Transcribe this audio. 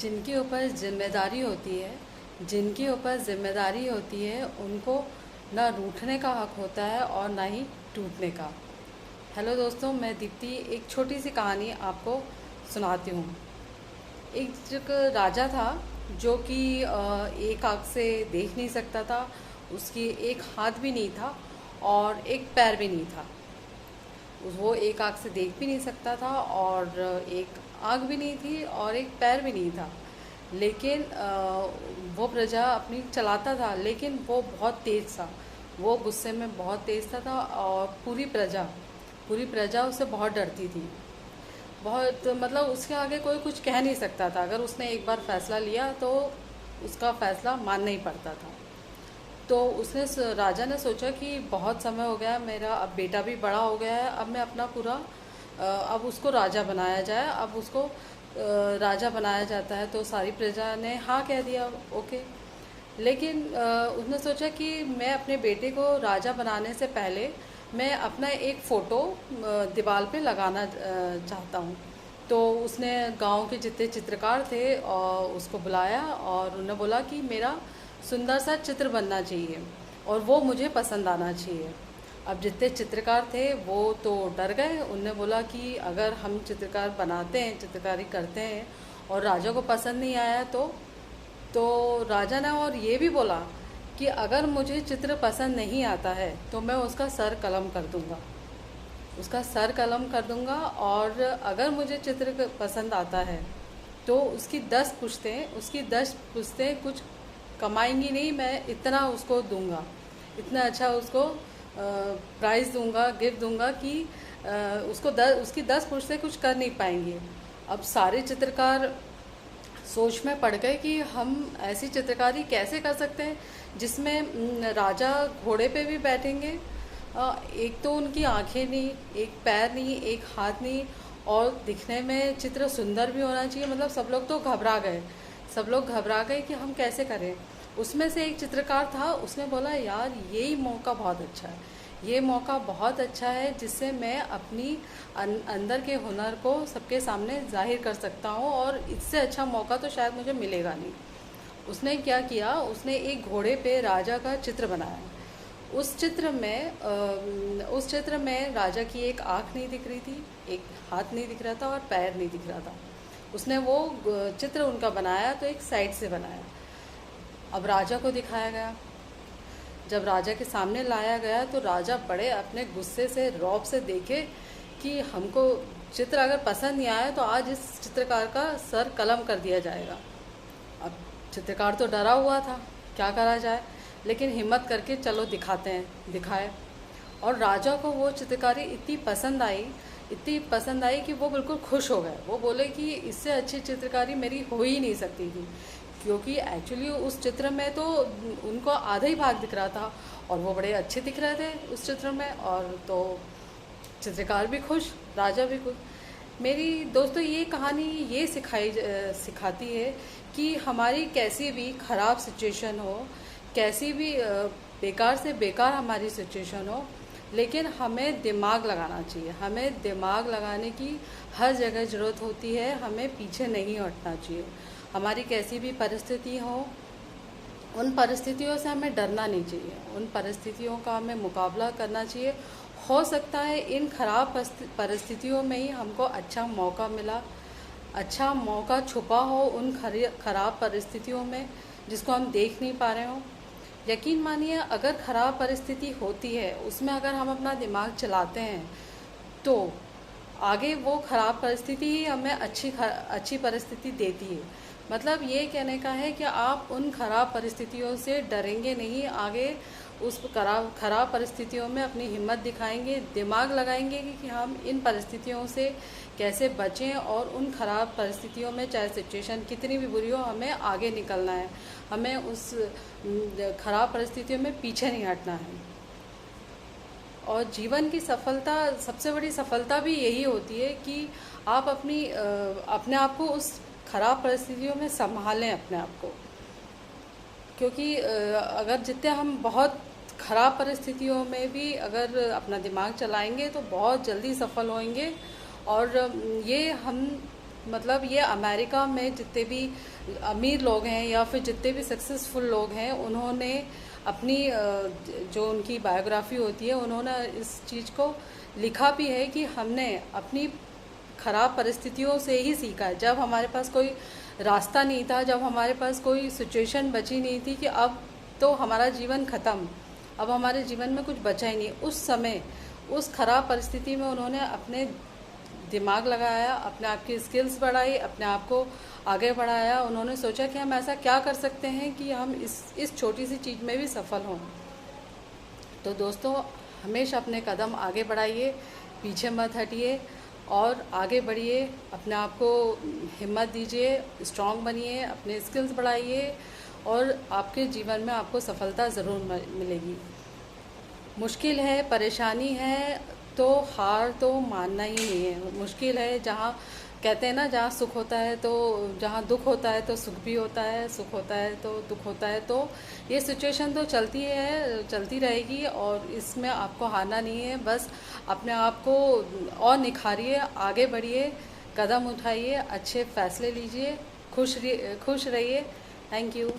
जिनके ऊपर जिम्मेदारी होती है जिनके ऊपर जिम्मेदारी होती है उनको ना रूठने का हक होता है और ना ही टूटने का। हेलो दोस्तों, मैं दीप्ति एक छोटी सी कहानी आपको सुनाती हूँ। एक राजा था जो कि एक आँख से देख नहीं सकता था, उसकी एक हाथ भी नहीं था और एक पैर भी नहीं था। वो एक आँख से देख भी नहीं सकता था और एक आँख भी नहीं थी और एक पैर भी नहीं था। लेकिन वो प्रजा अपनी चलाता था, लेकिन वो बहुत तेज़ था। वो गुस्से में बहुत तेज़ था और पूरी प्रजा उससे बहुत डरती थी। बहुत मतलब उसके आगे कोई कुछ कह नहीं सकता था। अगर उसने एक बार फैसला लिया तो उसका फैसला मानना ही पड़ता था। तो राजा ने सोचा कि बहुत समय हो गया है मेरा, अब बेटा भी बड़ा हो गया है, अब मैं अपना पूरा अब उसको राजा बनाया जाए। अब उसको राजा बनाया जाता है। तो सारी प्रजा ने हाँ कह दिया, ओके। लेकिन उसने सोचा कि मैं अपने बेटे को राजा बनाने से पहले मैं अपना एक फ़ोटो दीवार पे लगाना चाहता हूँ। तो उसने गांव के जितने चित्रकार थे और उसको बुलाया और उन्हें बोला कि मेरा सुंदर सा चित्र बनना चाहिए और वो मुझे पसंद आना चाहिए। अब जितने चित्रकार थे वो तो डर गए। उनने बोला कि अगर हम चित्रकार बनाते हैं, चित्रकारी करते हैं और राजा को पसंद नहीं आया तो राजा ने और ये भी बोला कि अगर मुझे चित्र पसंद नहीं आता है तो मैं उसका सर कलम कर दूंगा, और अगर मुझे चित्र पसंद आता है तो उसकी 10 पुश्तें कुछ कमाएंगी नहीं, मैं इतना उसको दूंगा, इतना अच्छा उसको प्राइज़ दूंगा, गिफ्ट दूंगा कि उसकी 10 पुश्तें कुछ कर नहीं पाएंगी। अब सारे चित्रकार सोच में पड़ गए कि हम ऐसी चित्रकारी कैसे कर सकते हैं जिसमें राजा घोड़े पे भी बैठेंगे। एक तो उनकी आंखें नहीं, एक पैर नहीं, एक हाथ नहीं, और दिखने में चित्र सुंदर भी होना चाहिए। मतलब सब लोग घबरा गए कि हम कैसे करें। उसमें से एक चित्रकार था, उसने बोला यार यही मौका बहुत अच्छा है, ये मौका बहुत अच्छा है जिससे मैं अपनी अंदर के हुनर को सबके सामने जाहिर कर सकता हूँ, और इससे अच्छा मौका तो शायद मुझे मिलेगा नहीं। उसने क्या किया, उसने एक घोड़े पे राजा का चित्र बनाया। उस चित्र में राजा की एक आँख नहीं दिख रही थी, एक हाथ नहीं दिख रहा था और पैर नहीं दिख रहा था। उसने वो चित्र उनका बनाया तो एक साइड से बनाया। अब राजा को दिखाया गया। जब राजा के सामने लाया गया तो राजा बड़े अपने गुस्से से, रौब से देखे कि हमको चित्र अगर पसंद नहीं आया तो आज इस चित्रकार का सर कलम कर दिया जाएगा। अब चित्रकार तो डरा हुआ था, क्या करा जाए, लेकिन हिम्मत करके चलो दिखाते हैं, दिखाए। और राजा को वो चित्रकारी इतनी पसंद आई कि वो बिल्कुल खुश हो गए। वो बोले कि इससे अच्छी चित्रकारी मेरी हो ही नहीं सकती थी, क्योंकि एक्चुअली उस चित्र में तो उनको आधा ही भाग दिख रहा था और वो बड़े अच्छे दिख रहे थे उस चित्र में। और तो चित्रकार भी खुश, राजा भी खुश। मेरी दोस्तों ये कहानी ये सिखाती है कि हमारी कैसी भी ख़राब सिचुएशन हो, कैसी भी बेकार से बेकार हमारी सिचुएशन हो, लेकिन हमें दिमाग लगाना चाहिए। हमें दिमाग लगाने की हर जगह ज़रूरत होती है, हमें पीछे नहीं हटना चाहिए। हमारी कैसी भी परिस्थिति हो, उन परिस्थितियों से हमें डरना नहीं चाहिए, उन परिस्थितियों का हमें मुकाबला करना चाहिए। हो सकता है इन खराब परिस्थितियों में ही हमको अच्छा मौका मिला, अच्छा मौका छुपा हो उन खराब परिस्थितियों में जिसको हम देख नहीं पा रहे हों। यकीन मानिए, अगर ख़राब परिस्थिति होती है उसमें अगर हम अपना दिमाग चलाते हैं तो आगे वो ख़राब परिस्थिति ही हमें अच्छी परिस्थिति देती है। मतलब ये कहने का है कि आप उन ख़राब परिस्थितियों से डरेंगे नहीं, आगे उस खराब परिस्थितियों में अपनी हिम्मत दिखाएंगे, दिमाग लगाएंगे कि हम इन परिस्थितियों से कैसे बचें, और उन ख़राब परिस्थितियों में चाहे सिचुएशन कितनी भी बुरी हो हमें आगे निकलना है, हमें उस ख़राब परिस्थितियों में पीछे नहीं हटना है। और जीवन की सफलता, सबसे बड़ी सफलता भी यही होती है कि आप अपने आप को उस खराब परिस्थितियों में संभालें अपने आप को। क्योंकि अगर जितने हम बहुत ख़राब परिस्थितियों में भी अगर अपना दिमाग चलाएंगे तो बहुत जल्दी सफल होंगे। और ये हम मतलब ये अमेरिका में जितने भी अमीर लोग हैं या फिर जितने भी सक्सेसफुल लोग हैं, उन्होंने अपनी जो उनकी बायोग्राफी होती है, उन्होंने इस चीज़ को लिखा भी है कि हमने अपनी ख़राब परिस्थितियों से ही सीखा है। जब हमारे पास कोई रास्ता नहीं था, जब हमारे पास कोई सिचुएशन बची नहीं थी कि अब तो हमारा जीवन ख़त्म, अब हमारे जीवन में कुछ बचा ही नहीं, उस समय उस ख़राब परिस्थिति में उन्होंने अपने दिमाग लगाया, अपने आप की स्किल्स बढ़ाई, अपने आप को आगे बढ़ाया। उन्होंने सोचा कि हम ऐसा क्या कर सकते हैं कि हम इस छोटी सी चीज़ में भी सफल हों। तो दोस्तों, हमेशा अपने कदम आगे बढ़ाइए, पीछे मत हटिए और आगे बढ़िए। अपने आप को हिम्मत दीजिए, स्ट्रांग बनिए, अपने स्किल्स बढ़ाइए और आपके जीवन में आपको सफलता ज़रूर मिलेगी। मुश्किल है, परेशानी है, तो हार तो मानना ही नहीं है। मुश्किल है, जहाँ कहते हैं ना, जहाँ सुख होता है तो जहाँ दुख होता है तो सुख भी होता है, सुख होता है तो दुख होता है। तो ये सिचुएशन तो चलती है, चलती रहेगी और इसमें आपको हारना नहीं है। बस अपने आप को और निखारिए, आगे बढ़िए, कदम उठाइए, अच्छे फैसले लीजिए, खुश रहिए। Thank you.